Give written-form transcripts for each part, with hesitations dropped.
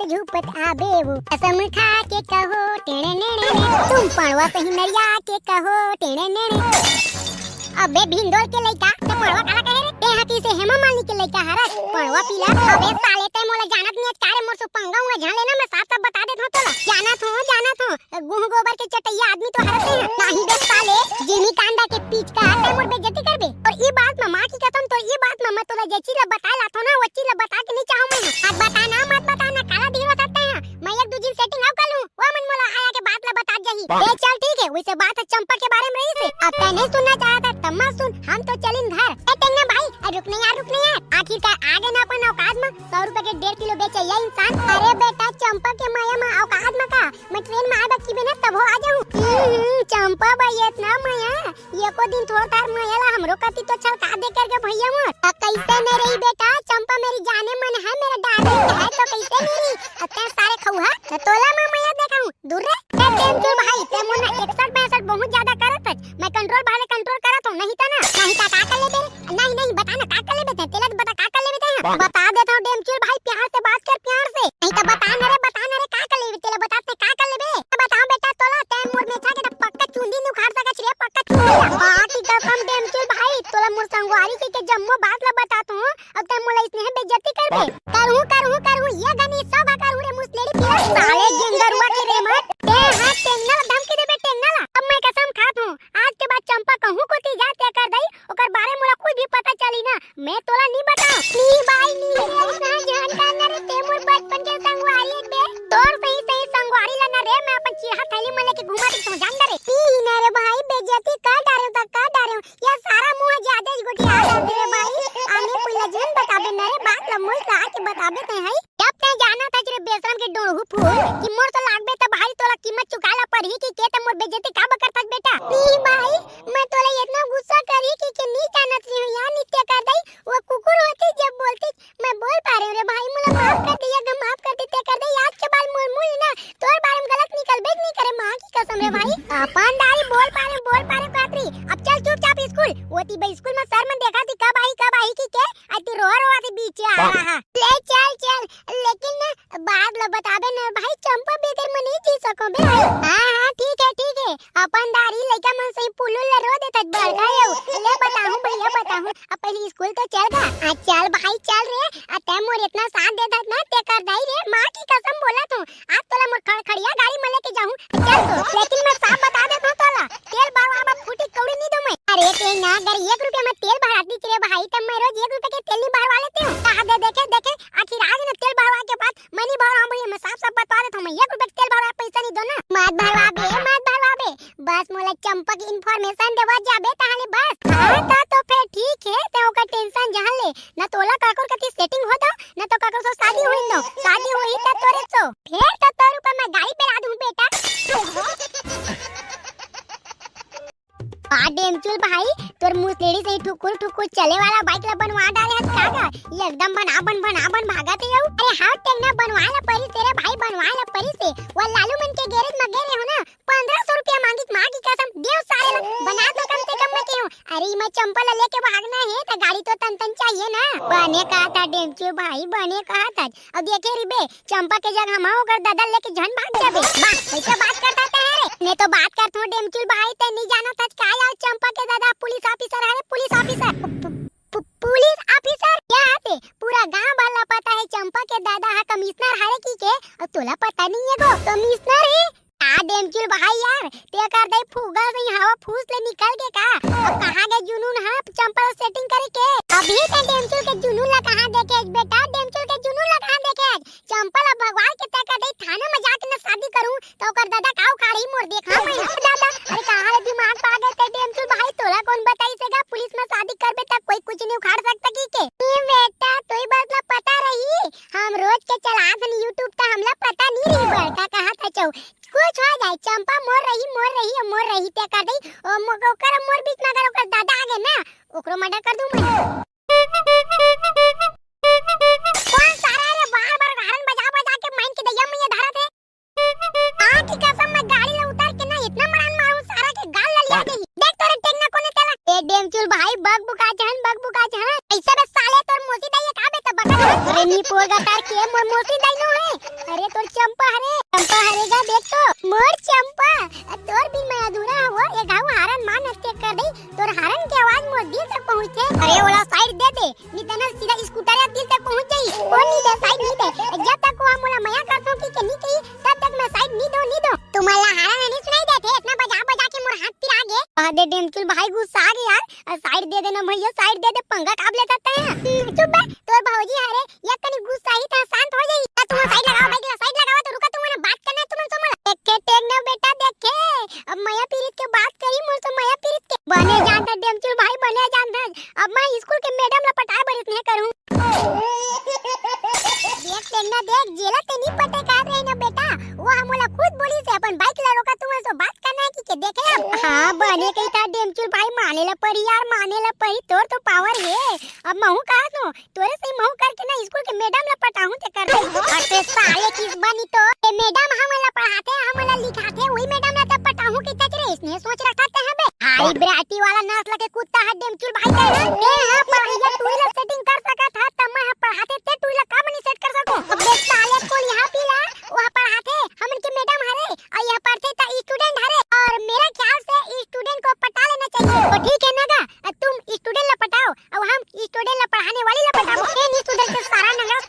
झूपत आबे वो कसम खा के कहो टेणे नेणे तुम पड़वा सही नरिया के कहो टेणे नेणे। अबे भिंडोल के लइका ते पड़वा काला कहे रे ते हकी से हेमा मालिनी के लइका हरस पड़वा पीला। अबे साले ते मोला जानत नहीं कारे मोर से पंगा हुआ झान लेना मैं साफ साफ बता देत हूं तोला जाना थो गुह गोबर के चटैया आदमी तो हरस है नाही बे साले जिमी कांदा के पीछ का ते मोर बेइज्जती करबे। और ई बात मां की कसम तो ई बात मैं तोला जे चीज बता लाथो ना वो चीज बता के नहीं चाहूं मैं आज मत बताना काला दिखवा सकता है मैं एक दूसरी सेटिंग आउ कर लूं वो मन मोला आया के बात ला बता जही ए चल ठीक है वैसे बात है चंपा के बारे में रही से अब तै नहीं सुनना चाहता तब मत सुन हम तो चलिन घर ए टेंगा भाई रुक नहीं यार आखिरकार आ गए ना अपन औकात में 100 रुपए के 1.5 किलो बेचे ये इंसान। अरे बेटा चंपा के माया में औकात में का मैं ट्रेन में आबे की बिना तब हो आ जाऊं चंपा भाई इतना माया ये को दिन थोड़ा तार माया ला हमरो कति तो चल का दे करके भैया मोर कैसे नहीं रही बेटा चंपा मेरी जाने मन है मेरा डार्लिंग है तो कैसे नहीं रही अत्ते सारे खौहा तोला में माया देखाऊं दूर रे टेम जो भाई ते मोना 61 62 बहुत ज्यादा करत मैं कंट्रोल बाहर कंट्रोल करत हूं नहीं ता ना नहीं ता का कर ले नहीं बता ना का कर ले बेटा तेला बता का कर ले बेटा बता देता हूं डेमचुल भाई प्यार से बात कर प्यार से नहीं तो बता ना रे का कर ले तेला बताते का कर ले बे बताओ बेटा तोला ते मोर में था के पक्का चुंडी नु खाड़ सका छे पक्का चुंडी बाकी तो कम डेमचुल भाई तोला मोर संगवारी के जम्मो बात ला बताता हूं अब ते मोला इसने बेइज्जती करबे करू ये गनी सब करू रे मुसलेड़ी पिया साले जिंगरुआ के रे मत ते हाथ टेंगना धमकी देबे टेंगना अब मैं कसम खात हूं आज के बाद चंपा कहूं को ती जाते कर दई ओकर बारे मोला कोई भी पता चली ना मैं तोला नहीं बताऊं नी भाई नी ना जान का ना रे ते मोर बचपन के संगवारी बे तोर सही संगवारी ला ना रे मैं अपन चीहा थैली में लेके घुमा के तो जान दे नी ना रे भाई बेइज्जती का डारे ये सारा मुंह ज्यादा गुटी आ जाते रे भाई आने पहले जन बताबे ना रे बात ल मोल ला के बताबे ते है जब ते जाना था रे बेसरम के डोहू फूल कि मोर तो लागबे त भाई तोला कीमत चुकाला पड़ी कि के त मोर बेइज्जती का बकर तक बेटा नी भाई मैं तोला इतना गुस्सा करी कि नहीं जानत रही हूं यार नित्य कर दई वो कुकुर होती जब बोलती मैं बोल पा रही हूं रे भाई मुझे माफ कर दिया ग माफ कर देते कर दे आज के बाद मुल ना तोर बारे में गलत निकल बेग नहीं करे मां की कसम रे भाई अपनदारी बोल पा रहे कातरी अब चल चुपचाप स्कूल वो ती स्कूल में सर में देखा थी कब आई की के अति रो आती बीच आ रहा ले चल लेकिन बाद ल बताबे ना भाई चंपा बेगर में नहीं जी सको बे हां ठीक है अपनदारी लइका मन सही पुलुल ल रो देत बड़का यौ ले बताऊं भैया बताऊं अब पहले स्कूल तो चल गा चल भाई चल रे ते मोर इतना साथ देत ना ते कर दई रे मां की कसम बोला तू आज तोला मोर खड़खड़िया गाड़ी में लेके जाऊं चल तो लेकिन मैं साफ बता देत हूं तोला तेल बाबा फूटी कौड़ी नहीं दो मैं अरे ते ना अगर 1 रुपया में तेल भरा दी रे भाई तब मैं रोज 1 रुपया के तेल नहीं भरवा लेती हूं कहां देखे आखिर आज ना तेल भरवा के बाद मैं नहीं भरवा भैया मैं साफ बता देता हूं मैं 1 रुपया के तेल भरवा पैसा नहीं दो ना मत भरवा बे बस मोला चंपा की इंफॉर्मेशन देवा जाबे ताले बस हां तो फिर ठीक है ते ओका टेंशन जहां ले ना तोला काकर कति सेटिंग हो दो ना तो काकर से शादी होई दो शादी होई त तोरे सो फिर तो तोर ऊपर मैं गाड़ी पे ला दूं बेटा डेमचुल भाई तोर मुसलेड़ी से ठुकुर चले वाला बाइक ला बनवा डाले हस कागा ये एकदम बन भागते हो अरे हां टेंगना बनवा ला परी तेरे भाई बनवा ला परी से वो लालू मन के गैरेज में गए हो ना 1500 रुपया मांगी मां की कसम देव सारे बना दो कम से कम मैं क्यों अरे मैं चंपल लेके भागना है तो गाड़ी तो तन चाहिए ना बने कहा था डेमचुल भाई बने कहा था अब देखे रे बे चंपा के जगह हम होकर दादा लेके जन भाग जाबे ऐसा बात करता है रे ने तो बात कर थो डेमचुल भाई ते नहीं जाना था का यार चंपा के दादा पुलिस ऑफिसर है पुलिस ऑफिसर क्या है पूरा गांव वाला पता है चंपा के दादा है कमिश्नर हारे की के और तोला पता नहीं है गो कमिश्नर है डेमचुल भाई यार ते कर दे फूगा से हवा फूस ले निकल के का अब कहां गए जुनून है चंपा सेटिंग करे के अभी ते डेमचुल के जुनून ला कहां देखे बेटा डेमचुल के जुनून ला कहां देखे चंपा ला भगवान के ते कर दे थाना में जाके ना शादी करूं तो ओकर दादा काऊ खाड़ी मोर देखा मैं दादा अरे कहां रे दिमाग पागल ते डेमचुल भाई तोला कौन बताई सेगा पुलिस में शादी करबे त कोई कुछ नहीं उखाड़ सकता की के बेटा तोई बात ला पता रही हम रोज के चलात न YouTube ता हमला पता नहीं रही बड़का कहां था चौ कुछ हो जाए चंपा मोर रही ते कर दई ओकर मोर बीच में अगर ओकर दादा आ गए ना ओकरो मर्डर कर दूं मैं कौन सारा रे बार हॉर्न बजा के माइन के दैया में धरा थे आं की कसम मैं गाड़ी ला उतार के ना इतना मारूं सारा के गाल ला लिया दे देख तोरे टेंगना कोने तेला ए डेमचुल भाई बग बुका जहन ऐसा बे साले तोर मोसी दैया का बे त बका रे नी पोगा तार के मोर मौसी दाइनो है। अरे तोर चंपा हरेगा देख तो मोर चंपा तोर भी मैं अधूरा हुआ ये गाँव हारन मान हत्या कर दई तोर हारन की आवाज मोर दिल तक पहुंचे। अरे वाला साइड दे दे नितना सीधा स्कूटर या दिल तक पहुंच जाई। ओ नी दे साइड नी दे जब तक वो मोला मया करतो की नहीं कही तब तक मैं साइड नी दो तुम्हारा हारन नहीं सुनाई देते इतना बजा के मोर हाथ फिर आगे दे डेमचुल भाई गुस्सा आ गया यार साइड दे देना भैया साइड दे दे पंगा काब लेता है। चुप बे तोर भौजी हरे या कनी गुस्सा ही था शांत हो जाई तुम साइड लगाओ बाइक साइड लगाओ तो रुका तुम्हारा बात करना है तुम सोमला देखे टेक ना बेटा देखे अब मया पीरित के बात करी मोर तो मया पीरित के बने जानता डेमचुल भाई बने जानता अब मैं स्कूल के मैडम ला पटाए बरित नहीं करूं। देख तेना देख जेला ते नहीं पटे कर रहे ना बेटा वो हमला खुद बोली से अपन बाइक ला रोका तुम सो बात करना है कि के देखे अब हां बने कही था डेमचुल भाई माने ला पड़ी यार माने ला पड़ी तोर तो पावर है अब महू कहा तो तोरे से महू करके ना स्कूल के मैडम ला पटाऊं ते कर दे अरे साले किस बनी तो ये मैडम हमला पढ़ाते हमला लिखाते वही मैडम ला तब पटाऊं की तक रे इसने सोच रखा था हबे हाई ब्राटी वाला नस्ल के कुत्ता है डेमचुल भाई का ए हां पढ़ाइया तू ला सेटिंग कर सका था तब मैं पढ़ाते ते तू ला काम नहीं सेट कर सको अब देख साले को यहां पिला वहां पढ़ाते हमन के मैडम हरे और यहां पढ़ते ता स्टूडेंट हरे और मेरा ख्याल से स्टूडेंट को पटा लेना चाहिए तो ठीक है ना गा तुम स्टूडेंट ला पटाओ और हम स्टूडेंट ला पढ़ाने वाली ला पटाओ ए नहीं सुधर के सारा नगरा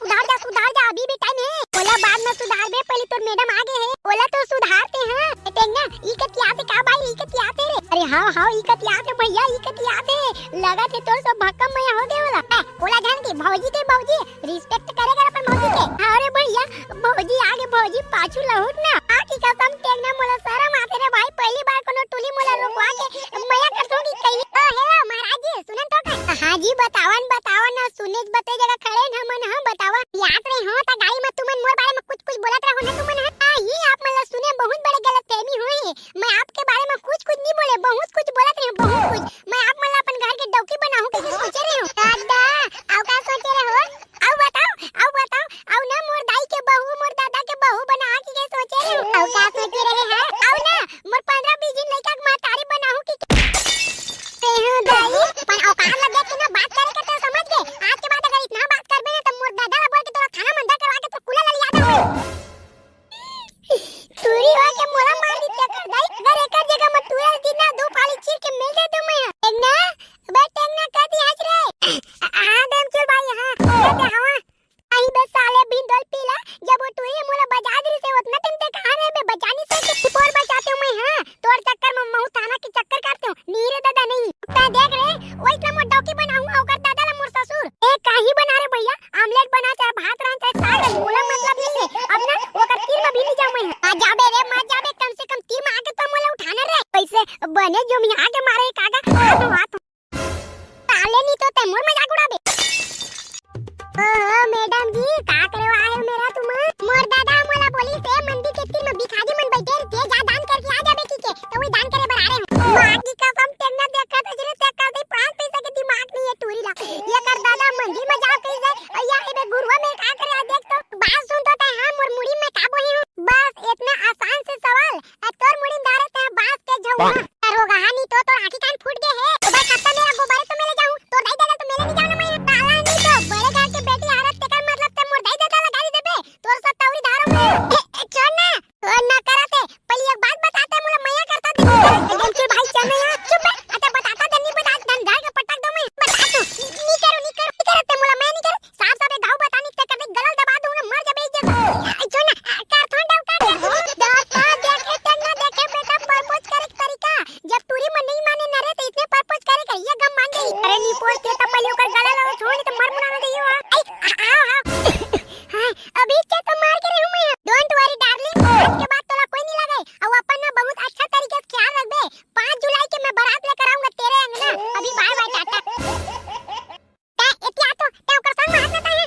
सुधार जा अभी भी टाइम है बोला बाद में सुधार बे पहले तो मैडम आगे है बोला तो सुधारते हैं टेंगा ई के याद का भाई ई के याद है रे अरे हां ई के याद है भैया ई के याद है लगा थे तो सब भक्कम मैं हो गया बोला जान की भौजी रिस्पेक्ट करेगा अपन भौजी के अरे भैया भौजी आगे भौजी पाछू लहुट ना आकी कसम टेंगा मोला शर्म आते रे भाई पहली बार कोनो टोली मोला रोकवा के मया करतो की कही हे महाराज जी सुनन तो का हां जी बतावन ना सुने बते जगह खड़े न मन हां बतावा याद रे हां ता गाड़ी में तुमन मोर बारे में कुछ बोलत रहो ना तुमन हां ये आप मला सुने बहुत बड़े गलतफहमी हुई मैं आपके बारे में कुछ नहीं बोले बहुत कुछ बोलत रहे बहुत कुछ मैं आप मला अपन घर के डौकी बनाऊं कैसे सोचे रहे हो दादा आओ का सोचे रहे हो आओ बताओ आओ ना मोर दाई के बहू मोर दादा के बहू बना के कैसे सोचे रहे हो आओ का सोचे रहे हैं आओ ना मोर 15-20 दिन लइका के मातारी बनाऊं की ते हो दाई पर औकात लगे तू ना बात करे के तो समझ गए आज के बाद अगर इतना बात करबे ना तो मोर दादा ला बोल के तोरा थाना मंदा करवा के तो कुला ला लिया था तुरी हो के मोला मार दी ते कर दाई अगर एक जगह में तुरल दिन ना दो फाली चीर के मिल दे तो मैं एक ना बेटे ना कदी हज रे हां डेमचुल भाई हां कहते हवा आई बस साले बिंदल पीला जब वो तुरी मोला बजा दी से उतना टाइम तक कहां रे बे बचानी से के पोर बचाते हूं मैं हां तोर चक्कर में महू थाना के चक्कर काटते हूं नीरे दादा नहीं ता देख रे ओई इतना मोर डौकी बनाऊंगा ओकर दादा ला मोर ससुर ए काहे बना रे भैया आमलेट बना चाहे भात रान चाहे साग मोला मतलब नहीं है अब ना ओकर तीर में भी नहीं जाऊं मैं आ जाबे रे मत जाबे कम से कम तीर में आके तो मोला उठाना रे पैसे बने जो मैं आके मारे काका हाथ ताले नहीं तो ते मोर मजाक उड़ाबे मैडम जी का करे आए मेरा तुम मोर दादा मोला बोली से मंदिर के तीर में भिखारी मन बैठे थे जा दान करके आ जाबे की के तो वही दान करे बर आ रहे हो मां की कसम टेंगना देखा तो जरे चेक कर दे 5 पैसा के दिमाग नहीं है टूरी ला ये कर दादा मंदिर में जाओ कैसे अया ए गुरुआ में का करे आ देख तो बात सुन तो हां मोर मुड़ी में का बोही हूं बस इतना आसान से सवाल तोर मुड़ी दारे ते बात के जाऊंगा होगा हानि तो आंखी कान फूट गए है तो भाई कत्ता मेरा गोबारे तो मैं ले जाऊं तो दाई दादा तो मेरे नहीं जाना मैं ताला नहीं तो बड़े घर के बेटी हारत ते का मतलब ते मोर दाई दादा लगा दे बे तोर सब तौरी धारो में छोड़ ना कराते पहले एक बात बताते मुला मया करता दे डेमचुल भाई चल ना चुप अते बताता दे नहीं बता धन धार के पटक दो मैं बता तू नहीं करो ते मुला मैं नहीं कर साफ साफ गांव बतानी ते कर गलल दबा दूं ना मर जाबे इज्जत छोड़ ना कर थोड़ा डाउटा देखे तना देखे बेटा परपोज करे तरीका जब टूरी में नहीं माने न रे तो इतने परपोज करे कर ये गम मान गई अरे नहीं पोज के तो पहले ओकर गला ला छोड़ तो मर मुना ना दियो हां अभी के तो मार के रहूं मैं डोंट वरी डार्लिंग आज के बाद तोला कोई नहीं लगाई और अपन ना बहुत अच्छा तरीके से ख्याल रखबे 5 जुलाई के मैं बारात लेकर आऊंगा तेरे अंगना अभी बाय बाय टाटा इतिया तो ते ओकर संग हाथ ना है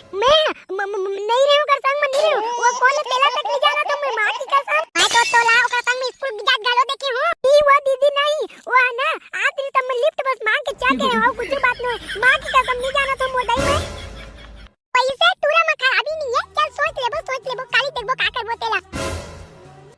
मैं नहीं रहूं ओकर संग में नहीं रहूं वो कौन तेला तक नहीं जाना तो मैं मां की कसम मैं तो तोला ओकर संग में स्कूल जात गालो देखी हूं ई वो दीदी नहीं वो ना आखिर तब मैं लिफ्ट बस मांग के चल के आओ कुछ बात नहीं मां की कसम नहीं जाना तो मोटाई में पैसे टूरा में खराबी नहीं है चल सोच लेबो काली देखबो का करबो तेला